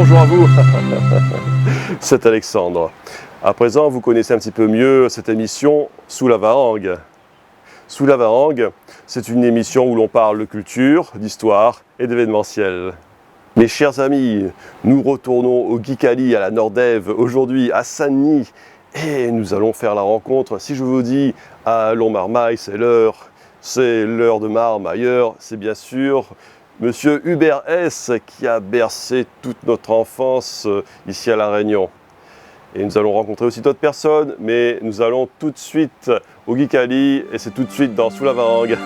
bonjour à vous, c'est Alexandre. À présent, vous connaissez un petit peu mieux cette émission Sous la Varangue. Sous la Varangue, c'est une émission où l'on parle de culture, d'histoire et d'événementiel. Mes chers amis, nous retournons au Geekali à la Nordève, aujourd'hui à Saint-Denis, et nous allons faire la rencontre. Si je vous dis allons Marmaille, c'est l'heure de Marmailleur, c'est bien sûr Monsieur Hubert S. qui a bercé toute notre enfance ici à La Réunion. Et nous allons rencontrer aussi d'autres personnes, mais nous allons tout de suite au Geekali, et c'est tout de suite dans Sous la Varangue.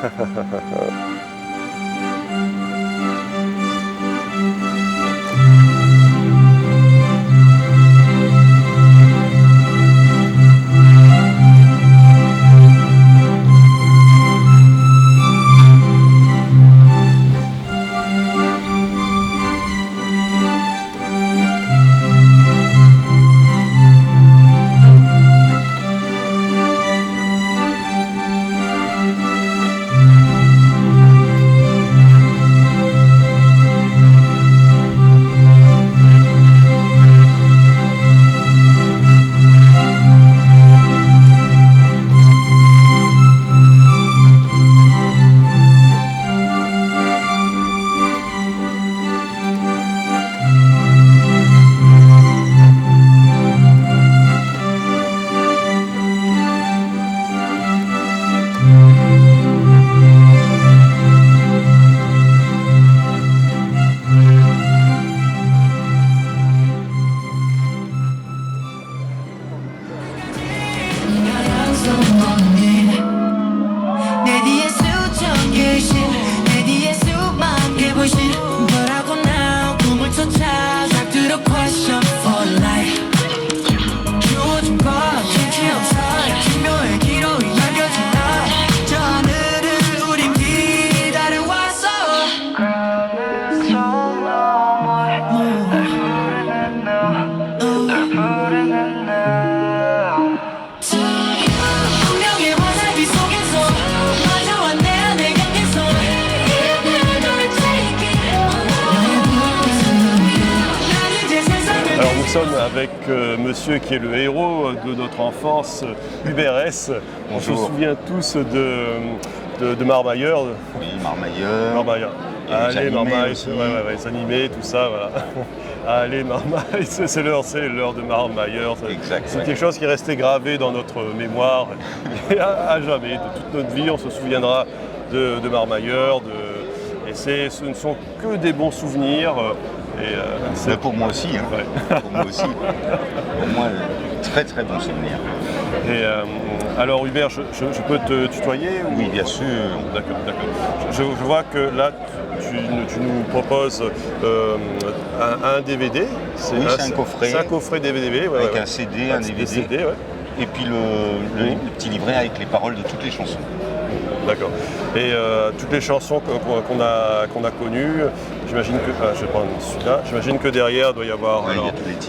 Nous sommes avec monsieur qui est le héros de notre enfance, Hubert S. On se souvient tous de Marmailleur. Oui, Marmailleur. Allez, Marmaille, les animés, tout ça, voilà. Allez, Marmaille, c'est l'heure de Marmailleur. C'est quelque chose qui est resté gravé dans notre mémoire et à jamais. De toute notre vie, on se souviendra de Marmailleur. Et ce ne sont que des bons souvenirs. Mais pour moi aussi, hein. Ouais. Pour moi aussi. Pour moi, très très bon souvenir. Et alors Hubert, je peux te tutoyer ou... Oui, bien sûr. D'accord. Je vois que là, tu nous proposes un DVD. C'est un coffret. C'est un coffret DVD. Avec un CD, un DVD. CD, et puis le petit livret avec les paroles de toutes les chansons. D'accord. Et toutes les chansons qu'on a connues, j'imagine que... je vais prendre celui-là. J'imagine que derrière, il doit y avoir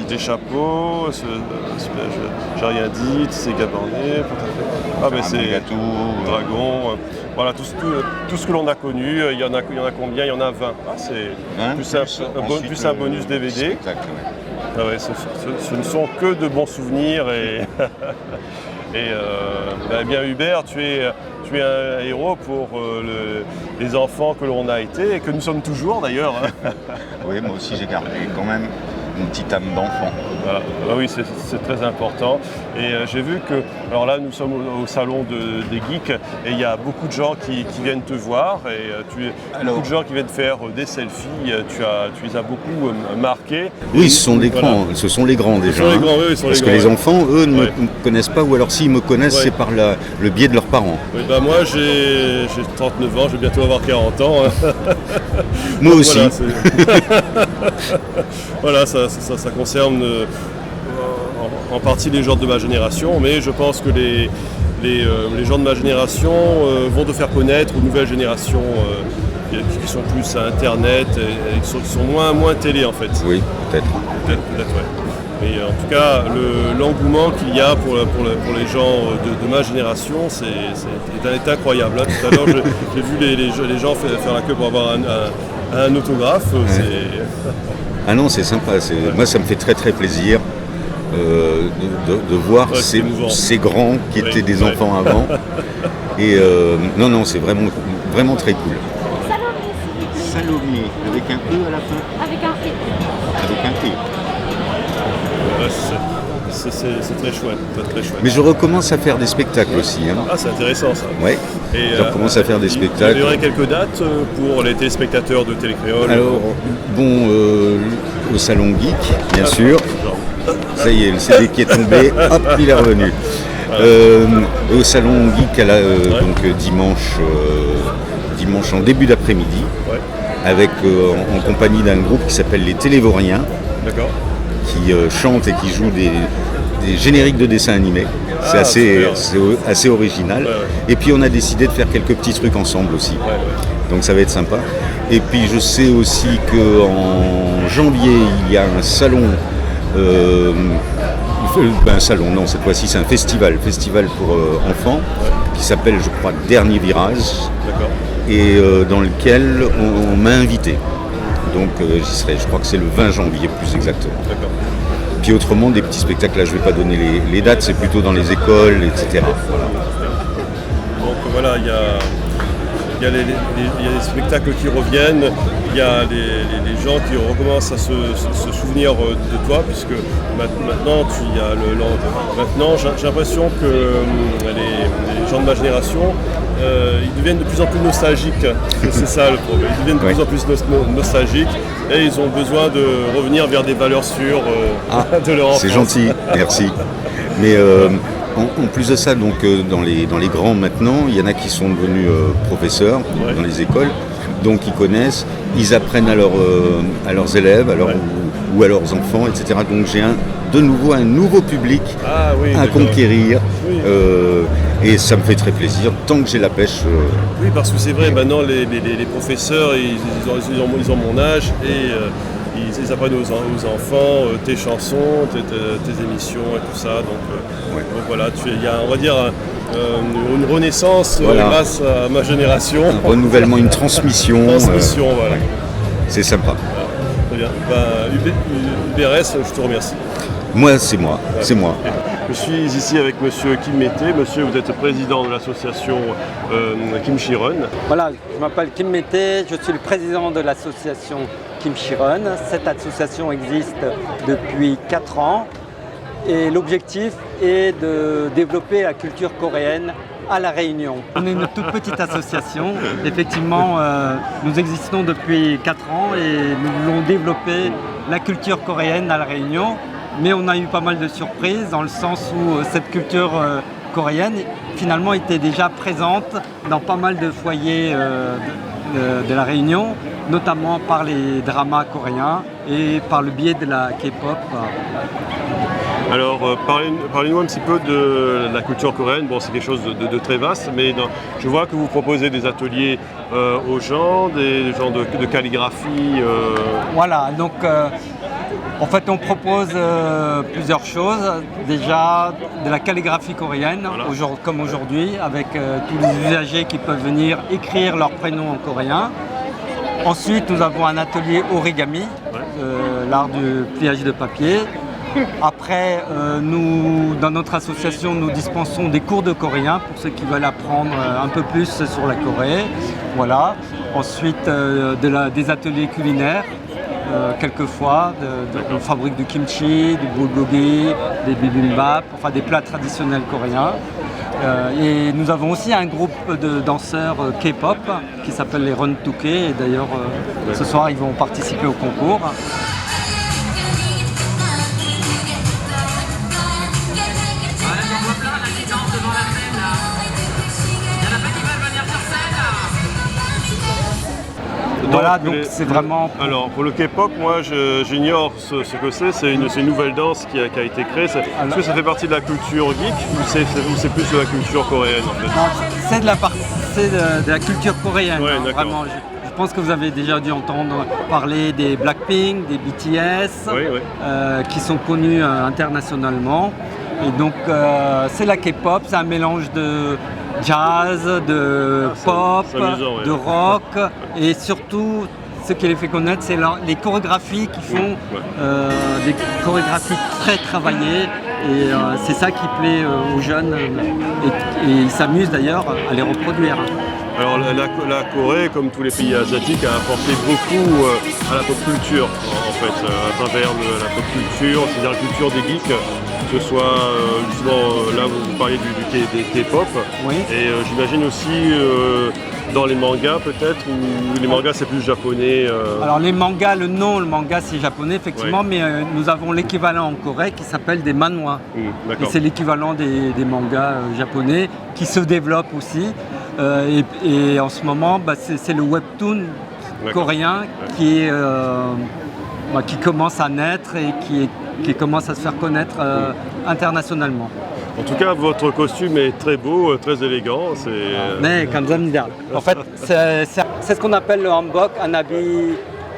des chapeaux, j'ai rien dit, c'est Gaborné, c'est gâteau, Dragon, voilà, tout ce que l'on a connu, il y en a combien? Il y en a 20. C'est plus un bonus DVD. Spectacle, ouais. Ce ne sont que de bons souvenirs et bien Hubert, tu es un héros pour les enfants que l'on a été et que nous sommes toujours d'ailleurs. Oui, moi aussi j'ai gardé quand même une petite âme d'enfant. Voilà. Oui, c'est très important. Et j'ai vu que, alors là nous sommes au salon des geeks et il y a beaucoup de gens qui viennent te voir et beaucoup de gens qui viennent faire des selfies. Tu les as beaucoup marqués. Oui, ce sont les grands, ce sont les grands déjà. Parce que les enfants, eux, ne me connaissent pas, ou alors s'ils me connaissent, c'est par le biais de leurs parents. Oui, moi j'ai 39 ans, je vais bientôt avoir 40 ans. Moi donc, aussi. Voilà, ça concerne en partie les gens de ma génération, mais je pense que les gens de ma génération vont te faire connaître aux nouvelles générations qui sont plus à Internet et qui sont moins télé en fait. Oui, peut-être. Peut-être, ouais. Mais en tout cas, l'engouement qu'il y a pour les gens de ma génération, c'est incroyable. Là, tout à l'heure, j'ai vu les gens faire la queue pour avoir un autographe. Ah non, c'est sympa. Moi, ça me fait très très plaisir de voir ces grands qui étaient des enfants avant. Et non, c'est vraiment, vraiment très cool. Salomé, avec un E à la fin. Avec un P. Avec un P. C'est très chouette, très chouette. Mais je recommence à faire des spectacles aussi. Hein. Ah, c'est intéressant ça. Ouais. Je recommence à faire des spectacles. Il y aurait quelques dates pour les téléspectateurs de Télécréole. Alors, bon, au Salon Geek, bien sûr. Ça y est, le CD qui est tombé, hop, il est revenu. Au Salon Geek, donc dimanche en début d'après-midi, avec en compagnie d'un groupe qui s'appelle les Télévoriens. D'accord. Qui chantent et qui jouent des génériques de dessins animés. C'est assez original. Ouais. Et puis on a décidé de faire quelques petits trucs ensemble aussi. Ouais. Donc ça va être sympa. Et puis je sais aussi qu'en janvier, il y a un salon. Un salon, non, cette fois-ci c'est un festival pour enfants, qui s'appelle, je crois, Dernier Virage. D'accord. Et dans lequel on m'a invité. Donc j'y serai, je crois que c'est le 20 janvier plus exactement. D'accord. Puis autrement, des petits spectacles, là je ne vais pas donner les dates, c'est plutôt dans les écoles, etc. Voilà. Donc voilà, il y a des spectacles qui reviennent, il y a les gens qui recommencent à se souvenir de toi, puisque maintenant j'ai l'impression que les gens de ma génération, ils deviennent de plus en plus nostalgiques. C'est ça le problème. Ils deviennent de plus en plus nostalgiques et ils ont besoin de revenir vers des valeurs sûres de leur enfance. C'est gentil, merci. Mais en plus de ça, donc, dans les grands maintenant, il y en a qui sont devenus professeurs dans les écoles, donc ils connaissent, ils apprennent à leurs élèves ou à leurs enfants, etc. Donc j'ai de nouveau un nouveau public à conquérir. Oui. Et ça me fait très plaisir, tant que j'ai la pêche. Oui, parce que c'est vrai, maintenant les professeurs, ils ont mon âge et ils apprennent aux enfants tes chansons, tes émissions et tout ça. Donc voilà, il y a, on va dire, une renaissance grâce à ma génération. Un renouvellement, une transmission. Voilà. C'est sympa. Très bien. UBRS, je te remercie. Moi, c'est moi. Ouais. C'est moi. Je suis ici avec Monsieur Kim Mété. Monsieur, vous êtes président de l'association Kim Chiron. Voilà, je m'appelle Kim Mété, je suis le président de l'association Kim Chiron. Cette association existe depuis 4 ans et l'objectif est de développer la culture coréenne à La Réunion. On est une toute petite association. Effectivement, nous existons depuis 4 ans et nous voulons développer la culture coréenne à La Réunion. Mais on a eu pas mal de surprises dans le sens où cette culture coréenne finalement était déjà présente dans pas mal de foyers de La Réunion, notamment par les dramas coréens et par le biais de la K-pop. Alors, parlez-nous un petit peu de la culture coréenne. Bon, c'est quelque chose de très vaste, mais je vois que vous proposez des ateliers aux gens, des gens de calligraphie. Voilà, donc en fait, on propose plusieurs choses. Déjà, de la calligraphie coréenne, comme aujourd'hui, avec tous les usagers qui peuvent venir écrire leur prénom en coréen. Ensuite, nous avons un atelier origami, l'art du pliage de papier. Après, dans notre association, nous dispensons des cours de coréen pour ceux qui veulent apprendre un peu plus sur la Corée. Voilà. Ensuite, des ateliers culinaires. Quelquefois, on fabrique du kimchi, du bulgogi, des bibimbap, enfin des plats traditionnels coréens. Et nous avons aussi un groupe de danseurs K-pop qui s'appelle les Run2K. Et d'ailleurs, ce soir, ils vont participer au concours. Voilà, donc c'est vraiment... Alors, pour le K-pop, moi, j'ignore ce que c'est. C'est une nouvelle danse qui a été créée. Est-ce que ça fait partie de la culture geek ou c'est plus de la culture coréenne, en fait? Non, c'est de la culture coréenne, vraiment. Je pense que vous avez déjà dû entendre parler des Blackpink, des BTS, qui sont connus internationalement. Et donc, c'est la K-pop, c'est un mélange de jazz, de pop, de rock et surtout ce qui les fait connaître, c'est les chorégraphies qu'ils font, des chorégraphies très travaillées. Et c'est ça qui plaît aux jeunes et ils s'amusent d'ailleurs à les reproduire. Alors la Corée, comme tous les pays asiatiques, a apporté beaucoup à la pop culture, en fait, à travers la pop culture, c'est-à-dire la culture des geeks, que ce soit justement là vous parliez des K-pop, Oui. et j'imagine aussi dans les mangas peut-être, ou les mangas c'est plus japonais. Alors les mangas, le manga c'est japonais effectivement, mais nous avons l'équivalent en Corée qui s'appelle des manhwa. Et D'accord. c'est l'équivalent des mangas japonais qui se développent aussi. Et en ce moment, c'est le webtoon coréen qui commence à naître et qui commence à se faire connaître internationalement. En tout cas, votre costume est très beau, très élégant. Mais 감사합니다. En fait, c'est ce qu'on appelle le hanbok, un habit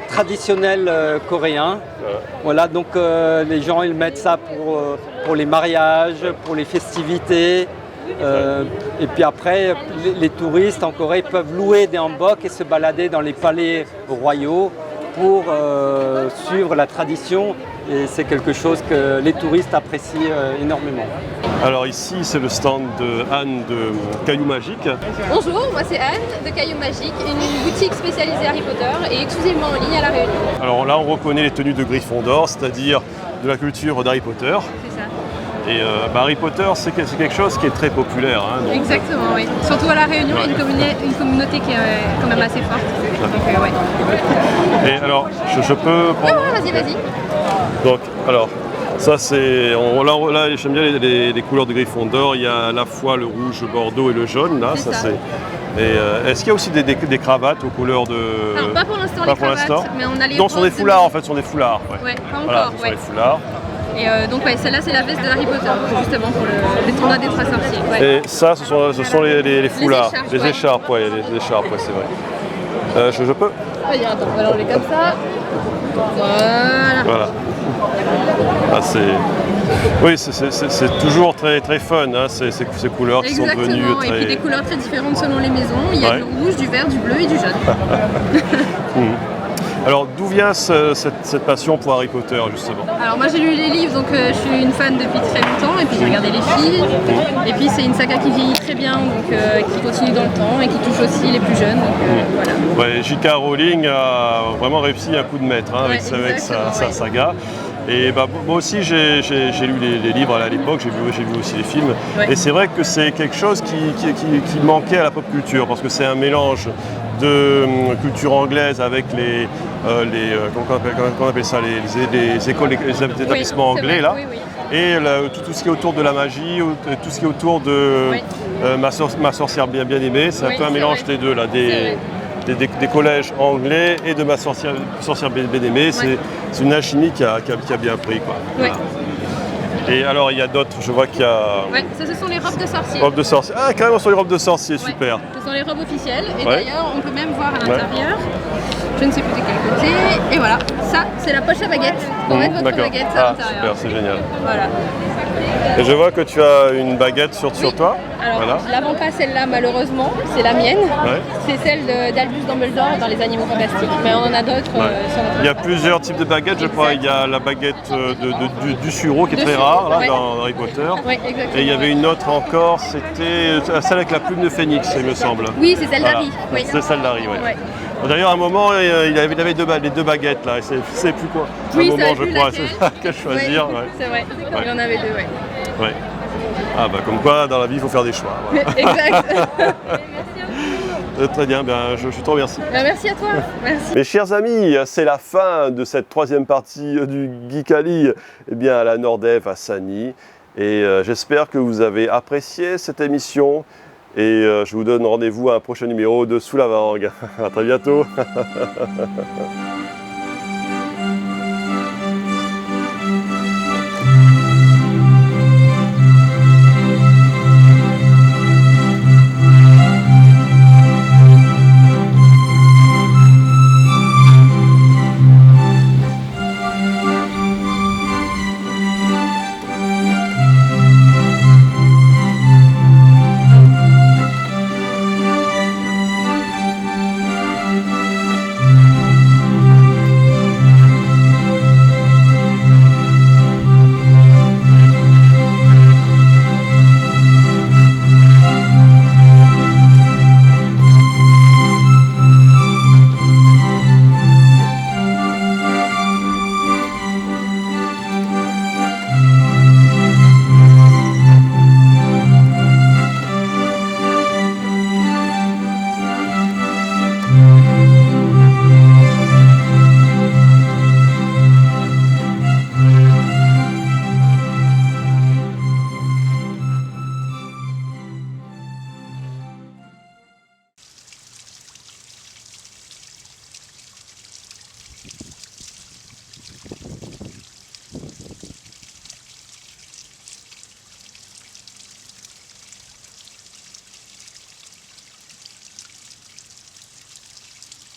traditionnel coréen. Voilà, donc les gens ils mettent ça pour les mariages, pour les festivités. Et puis après, les touristes en Corée peuvent louer des hanboks et se balader dans les palais royaux pour suivre la tradition. Et c'est quelque chose que les touristes apprécient énormément. Alors ici, c'est le stand de Anne de Cailloux Magiques. Bonjour, moi c'est Anne de Cailloux Magiques, une boutique spécialisée Harry Potter et exclusivement en ligne à La Réunion. Alors là, on reconnaît les tenues de Gryffondor, c'est-à-dire de la culture d'Harry Potter. C'est ça. Et Harry Potter, c'est quelque chose qui est très populaire. Hein, donc. Exactement, oui. Surtout à La Réunion, il y a une communauté qui est quand même assez forte. Donc, ouais. Et alors, je peux prendre... Ouais, vas-y. Donc, alors, ça c'est... Là, j'aime bien les couleurs de Gryffondor. Il y a à la fois le rouge, le bordeaux et le jaune. Là, C'est ça. Et est-ce qu'il y a aussi des cravates aux couleurs de... Alors, pas pour l'instant les cravates, mais on a les Non, ce sont des roses foulards en fait, ce sont des foulards. Ouais, pas Voilà, encore, ce sont des foulards. Et donc, celle-là, c'est la veste de Harry Potter, justement, pour les tournois des trois sorciers. Ouais. Et ça, ce sont les foulards, écharpes, ouais. écharpes, ouais, les écharpes, ouais, c'est vrai. Je peux Attends, on va l'enlever comme ça. Voilà. Ah, oui, c'est toujours très, très fun, hein, ces couleurs qui sont devenues Exactement, très... et puis des couleurs très différentes selon les maisons. Il y a du rouge, du vert, du bleu et du jaune. Alors, d'où vient cette passion pour Harry Potter, justement? Alors moi j'ai lu les livres, donc je suis une fan depuis très longtemps, et puis j'ai regardé les films. Et puis c'est une saga qui vieillit très bien, donc qui continue dans le temps et qui touche aussi les plus jeunes. Donc voilà. Ouais, J.K. Rowling a vraiment réussi un coup de maître avec sa saga. Et moi aussi j'ai lu les livres à l'époque, j'ai vu aussi les films. Ouais. Et c'est vrai que c'est quelque chose qui manquait à la pop culture, parce que c'est un mélange de culture anglaise avec comment on appelle ça, les écoles, les établissements anglais là. Oui. Et tout ce qui est autour de la magie, tout ce qui est autour de ma sorcière bien aimée, c'est un peu un mélange des deux là, des collèges anglais et de ma sorcière bien aimée. C'est une alchimie qui a bien pris, quoi. Ouais. Voilà. Et alors il y a d'autres, je vois qu'il y a... Ouais, ça ce sont les robes de sorciers. Robes de sorcier. Ah, carrément sur les robes de sorcier, super. Ouais, ce sont les robes officielles, et Ouais. d'ailleurs on peut même voir à l'intérieur, je ne sais plus de quel côté, et voilà, ça c'est la poche à baguette, pour mettre votre D'accord. baguette Ah, à l'intérieur. super, c'est génial. Voilà. Et je vois que tu as une baguette sur toi. Alors, Voilà. je la vends pas celle-là malheureusement, c'est la mienne. Ouais. C'est celle d'Albus Dumbledore dans les Animaux Fantastiques, mais on en a d'autres Ouais. sur notre Il y a stand. plusieurs types de baguettes, je crois. Il y a la baguette du sureau qui est De très sureau, rare là, ouais. dans Harry Potter. Oui, exactement. Et il y avait une autre encore, c'était celle avec la plume de phénix, il me semble. Oui, c'est celle Voilà. d'Harry. Oui. C'est celle d'Harry, ouais. Ouais. D'ailleurs, à un moment, il avait les deux baguettes là. Je sais plus quoi. Oui, à un moment, savait je plus crois, laquelle. c'est quel choisir. Ouais, Ouais. c'est vrai, il y en avait deux, ouais. Ouais. Ah bah comme quoi, dans la vie, il faut faire des choix. Voilà. Exact. Très bien, je te remercie. Merci à toi. Merci. Mes chers amis, c'est la fin de cette troisième partie du Geekaly à la Nordef à Sani. Et j'espère que vous avez apprécié cette émission. Et je vous donne rendez-vous à un prochain numéro de Sous la Varang. À très bientôt.